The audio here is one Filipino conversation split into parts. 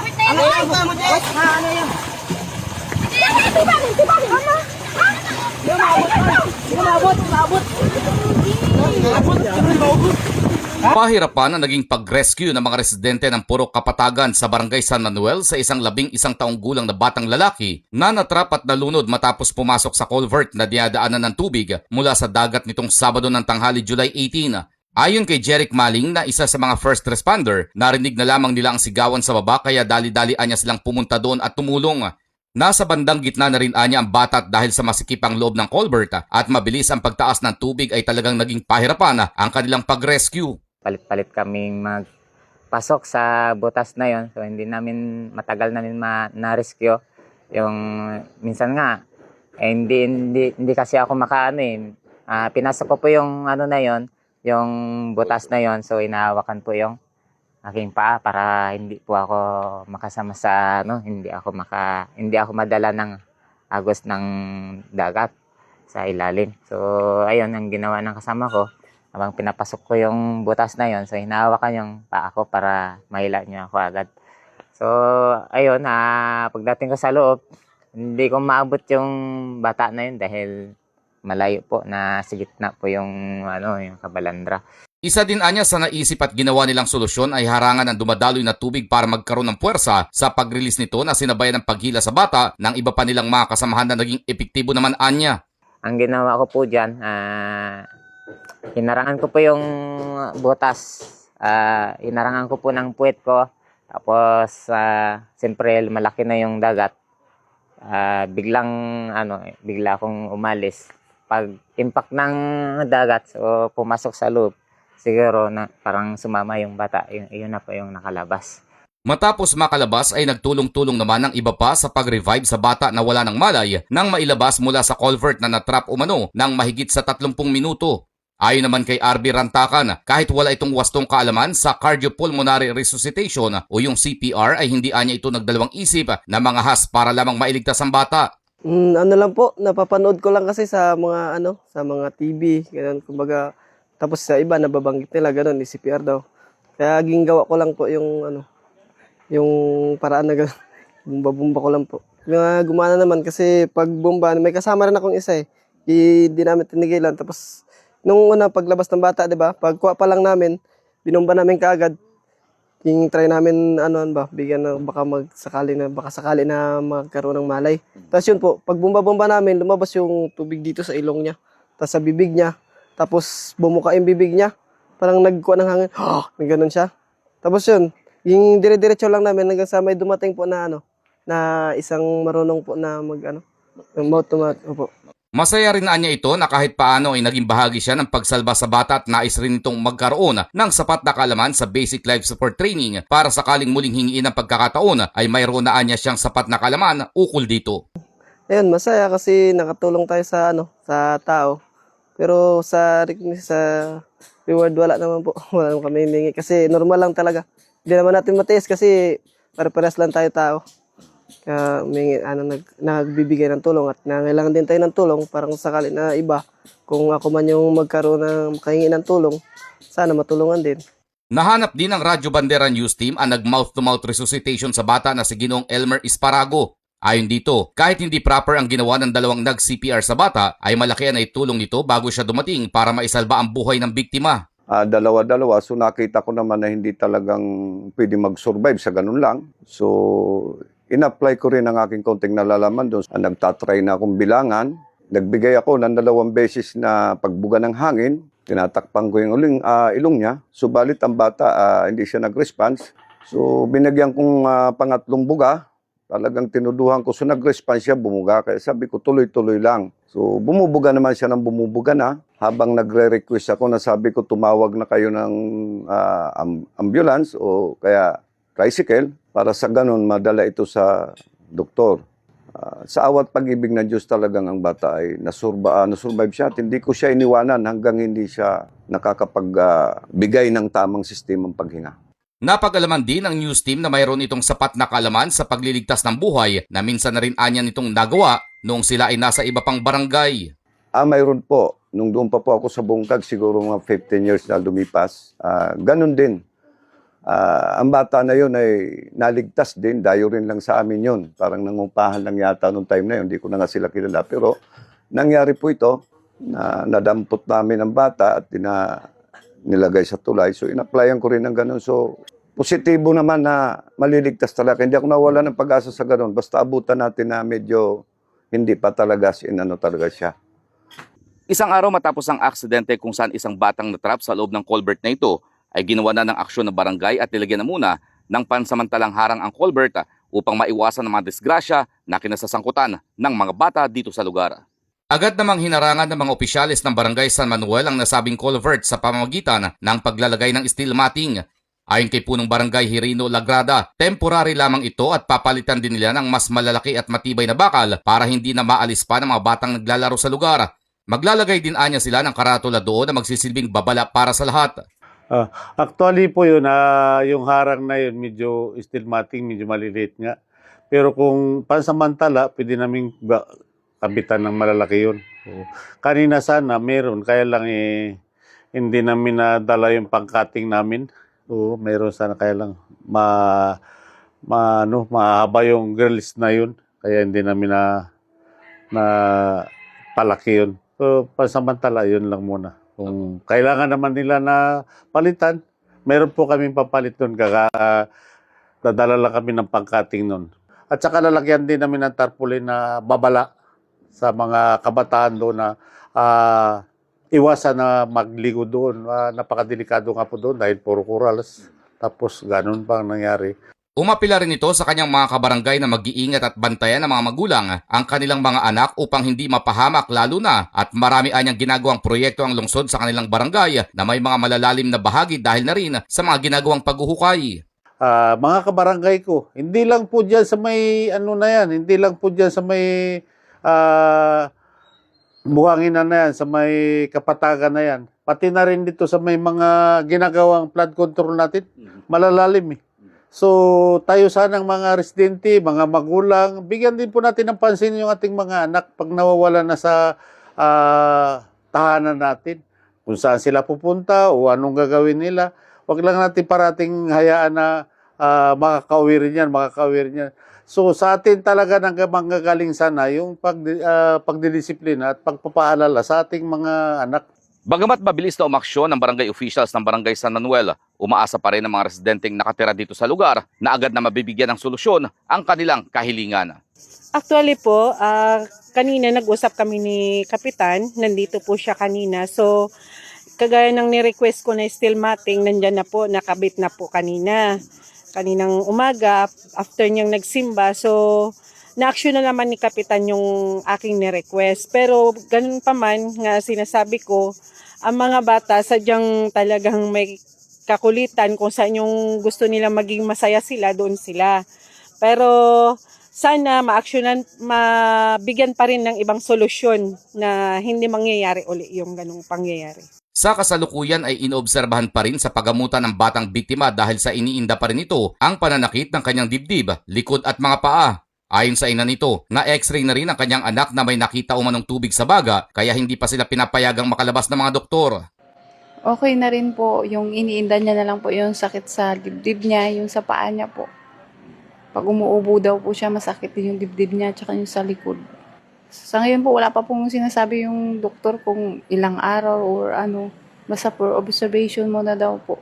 Ano yan? Ano yan? Pahirapan ang naging pag-rescue ng mga residente ng Purok Kapatagan sa Barangay San Manuel sa isang 11 taong gulang na batang lalaki na natrap at nalunod matapos pumasok sa culvert na dinadaanan ng tubig mula sa dagat nitong Sabado ng tanghali July 18. Ayon kay Jeric Maling na isa sa mga first responder, narinig na lamang nila ang sigawan sa baba kaya dali-dalian niya silang pumunta doon at tumulong. Nasa bandang gitna na rin anya ang bata dahil sa masikipang loob ng culvert at mabilis ang pagtaas ng tubig ay talagang naging pahirapan ang kanilang pag-rescue. Palit-palit kaming magpasok sa butas na yon. So hindi namin matagal namin na-rescue. Yung minsan nga hindi kasi ako makaano eh. Pinasok ko po yung ano na yon, yung butas na yon. So inahawakan po yung aking paa para hindi po ako makasama sa ano, hindi ako madala ng agos ng dagat sa ilalim. So ayun ang ginawa ng kasama ko. Habang pinapasok ko yung butas na yon, so hinahawakan yung paa ko para mahila niya ako agad. So, ayun, pagdating ko sa loob, hindi ko maabot yung bata na yun dahil malayo po, nasa gitna po yung kabalandra. Isa din anya sa naisip at ginawa nilang solusyon ay harangan ng dumadaloy na tubig para magkaroon ng puwersa sa pag-release nito na sinabayan ng paghila sa bata ng iba pa nilang mga kasamahan na naging epektibo naman anya. Ang ginawa ko po dyan, hinarangan ko po yung butas. Hinarangan ko po ng puwet ko. Tapos, siyempre, malaki na yung dagat. Bigla akong umalis. Pag impact ng dagat, so pumasok sa loob, siguro na parang sumama yung bata. Yun na po yung nakalabas. Matapos makalabas ay nagtulong-tulong naman ng iba pa sa pag-revive sa bata na wala ng malay nang mailabas mula sa culvert na natrap umano ng mahigit sa 30 minuto. Ayon naman kay RB Rantakan, kahit wala itong wastong kaalaman sa cardiopulmonary resuscitation o yung CPR ay hindi anya ito nagdalawang isip na mga has para lamang mailigtas ang bata. Ano lang po, napapanood ko lang kasi sa mga sa mga TV, ganun, kumbaga, tapos sa iba nababanggit nila ganun, CPR daw. Kaya ginagawa ko lang po yung paraan na ganun, bumba-bumba ko lang po. Gumana naman kasi pag bumba, may kasama rin akong isa eh. Hindi namin tinigilan, tapos nung una paglabas ng bata, 'di ba? Pagkuha pa lang namin, binomba namin kaagad. Yung try namin bigyan na baka sakali na magkaroon ng malay. Tapos yun po, pag bumba namin, lumabas yung tubig dito sa ilong niya, tapos sa bibig niya, tapos bumuka yung bibig niya, parang nagkuha ng hangin. Ganun siya. Tapos yun, yung dire-diretso lang namin hanggang sa may dumating po na na isang marunong po na mouth to mouth. Opo. Masaya rin anya ito na kahit paano ay naging bahagi siya ng pagsalba sa bata at nais rin itong magkaroon ng sapat na kaalaman sa basic life support training para sakaling muling hingiin ng pagkakataon ay mayroon na anya siyang sapat na kaalaman ukol dito. Ayun, masaya kasi nakatulong tayo sa tao. Pero sa reward wala naman po. Wala naman kami hiningi kasi normal lang talaga. Hindi naman natin matiis kasi pare-pares lang tayo tao. Kaya nagbibigay ng tulong at nangailangan din tayo ng tulong parang sakali na iba. Kung ako man yung magkaroon ng makahingi ng tulong, sana matulungan din. Nahanap din ng Radyo Bandera News Team ang nag-mouth-to-mouth resuscitation sa bata na si Ginoong Elmer Isparago. Ayon dito, kahit hindi proper ang ginawa ng dalawang nag-CPR sa bata, ay malaki ang naitulong nito bago siya dumating para maisalba ang buhay ng biktima. Dalawa-dalawa, so nakita ko naman na hindi talagang pwede mag-survive sa ganun lang. So, in-apply ko rin ang aking konting nalalaman doon. Nagtatry na akong bilangan. Nagbigay ako ng 2 beses na pagbuga ng hangin. Tinatakpan ko yung ilong niya. Subalit ang bata, hindi siya nag-response. So, binagyan kong pangatlong buga. Talagang tinuduhan ko. So, nag-response siya, bumuga. Kaya sabi ko, tuloy-tuloy lang. So, bumubuga naman siya ng bumubuga na. Habang nagre-request ako na sabi ko, tumawag na kayo ng ambulance o kaya tricycle para sa ganun madala ito sa doktor. Sa awat pag-ibig ng Diyos talagang ang bata ay nasurvive siya at hindi ko siya iniwanan hanggang hindi siya nakakapagbigay ng tamang sistemang paghinga. Napag-alaman din ng news team na mayroon itong sapat na kaalaman sa pagliligtas ng buhay na minsan na rin anya nitong nagawa noong sila ay nasa iba pang barangay. Mayroon po. Nung doon pa po ako sa Bungkag, siguro mga 15 years na lumipas. Ganun din. Ang bata na yun ay naligtas din, dayo rin lang sa amin yun. Parang nangumpahan lang yata nung time na yun, hindi ko na nga sila kilala. Pero nangyari po ito, na nadampot namin ang bata at nilagay sa tulay. So in-applyan ko rin ng ganun. So positibo naman na maliligtas talaga. Hindi ako nawala ng pag-asa sa ganun. Basta abutan natin na medyo hindi pa talaga talaga siya. Isang araw matapos ang aksidente kung saan isang batang natrap sa loob ng culvert na ito, ay ginawa na ng aksyon ng barangay at nilagyan na muna ng pansamantalang harang ang culvert upang maiwasan ang mga disgrasya na kinasasangkutan ng mga bata dito sa lugar. Agad namang hinarangan ng mga opisyalis ng Barangay San Manuel ang nasabing culvert sa pamamagitan ng paglalagay ng steel matting. Ayon kay punong barangay Hirino Lagrada, temporary lamang ito at papalitan din nila ng mas malalaki at matibay na bakal para hindi na maalis pa ng mga batang naglalaro sa lugar. Maglalagay din anya sila ng karatula doon na magsisilbing babala para sa lahat. Actually po yun, yung harang na yun, medyo steel matting, medyo maliliit nga. Pero kung pansamantala, pwede namin kabitan ng malalaki yun. So, kanina sana meron, kaya lang hindi namin nadala yung pang-cutting namin. So, meron sana, kaya lang mahaba yung grills na yun. Kaya hindi namin na palaki yun. So, pansamantala, yun lang muna. Kung kailangan naman nila na palitan, meron po kaming papalit nun. Dadala lang kami ng pang-cutting nun. At saka lalagyan din namin ng tarpaulin na babala sa mga kabataan doon na iwasan na magligo doon. Napakadelikado nga po doon dahil puro corals. Tapos ganun pa ang nangyari. Umapila rin ito sa kanyang mga kabarangay na mag-iingat at bantayan ng mga magulang ang kanilang mga anak upang hindi mapahamak lalo na at marami anyang ginagawang proyekto ang lungsod sa kanilang barangay na may mga malalalim na bahagi dahil na rin sa mga ginagawang paghuhukay. Mga kabarangay ko, hindi lang po dyan sa may hindi lang po dyan sa may buhanginan na yan, sa may kapatagan na yan. Pati na rin dito sa may mga ginagawang flood control natin, malalalim . So, tayo sanang mga residente, mga magulang, bigyan din po natin ng pansin yung ating mga anak pag nawawala na sa tahanan natin. Kung saan sila pupunta o anong gagawin nila. Huwag lang natin parating hayaan na makakauwi rin yan. So, sa atin talaga manggagaling sana yung pagdidisiplina at pagpapaalala sa ating mga anak. Bagamat mabilis na umaksyon ng barangay officials ng Barangay San Manuel, umaasa pa rin ang mga residenteng nakatira dito sa lugar na agad na mabibigyan ng solusyon ang kanilang kahilingan. Actually po, kanina nag-usap kami ni Kapitan, nandito po siya kanina. So, kagaya ng ni-request ko na steel matting, nandyan na po, nakabit na po kaninang umaga, after niyang nagsimba. So, na-action na naman ni Kapitan yung aking ni-request. Pero ganun pa man, nga sinasabi ko, ang mga bata sadyang talagang may kakulitan kung saan yung gusto nila maging masaya sila, doon sila. Pero sana mabigyan pa rin ng ibang solusyon na hindi mangyayari uli yung ganung pangyayari. Sa kasalukuyan ay inoobserbahan pa rin sa pagamutan ng batang biktima dahil sa iniinda pa rin ito ang pananakit ng kanyang dibdib, likod at mga paa. Ayon sa ina nito, na-x-ray na rin ang kanyang anak na may nakita umanong tubig sa baga kaya hindi pa sila pinapayagang makalabas ng mga doktor. Okay na rin po, yung iniinda niya na lang po yung sakit sa dibdib niya, yung sa paa niya po. Pag umuubo daw po siya, masakit din yung dibdib niya tsaka yung sa likod. Sa ngayon po, wala pa pong sinasabi yung doktor kung ilang araw or basta for observation muna daw po.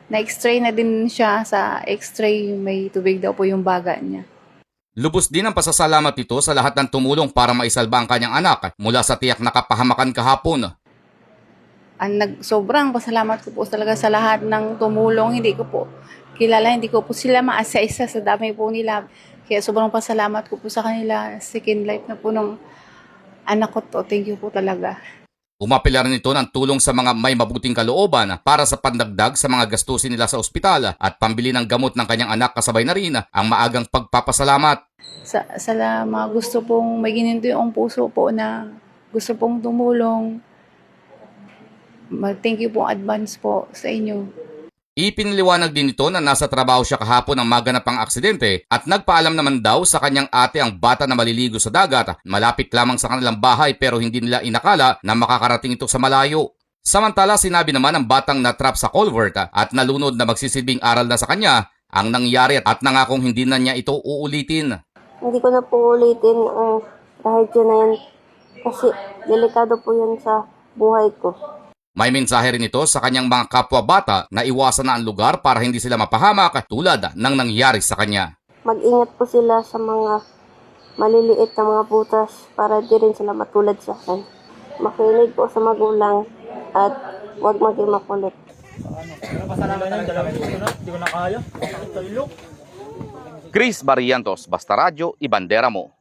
Na-x-ray na din siya, sa x-ray may tubig daw po yung baga niya. Lubos din ang pasasalamat nito sa lahat ng tumulong para maisalba ang kanyang anak mula sa tiyak na kapahamakan kahapon. Sobrang pasalamat ko po talaga sa lahat ng tumulong. Hindi ko po kilala, hindi ko po sila maasa-isa sa dami po nila. Kaya sobrang pasalamat ko po sa kanila. Second life na po ng anak ko to. Thank you po talaga. Umapila rin ito ng tulong sa mga may mabuting kalooban para sa pandagdag sa mga gastusin nila sa ospital at pambili ng gamot ng kanyang anak kasabay na rin ang maagang pagpapasalamat. Sa mga gusto pong may gininto yung puso po na gusto pong tumulong, thank you po advance po sa inyo. Ipiniliwanag din nito na nasa trabaho siya kahapon ng maganapang aksidente at nagpaalam naman daw sa kanyang ate ang bata na maliligo sa dagat malapit lamang sa kanilang bahay pero hindi nila inakala na makakarating ito sa malayo. Samantala, sinabi naman ng batang natrap sa culvert at nalunod na magsisilbing aral na sa kanya ang nangyari at nangakong hindi na niya ito uulitin. Hindi ko na po ulitin ang trahedya na yan kasi delikado po yan sa buhay ko. May mensahe rin ito sa kanyang mga kapwa-bata na iwasan na ang lugar para hindi sila mapahamak tulad ng nangyari sa kanya. Mag-ingat po sila sa mga maliliit na mga butas para di rin sila matulad sa akin. Makinig po sa magulang at huwag maging makulit. Chris Barrientos, Basta Radyo, Ibandera Mo.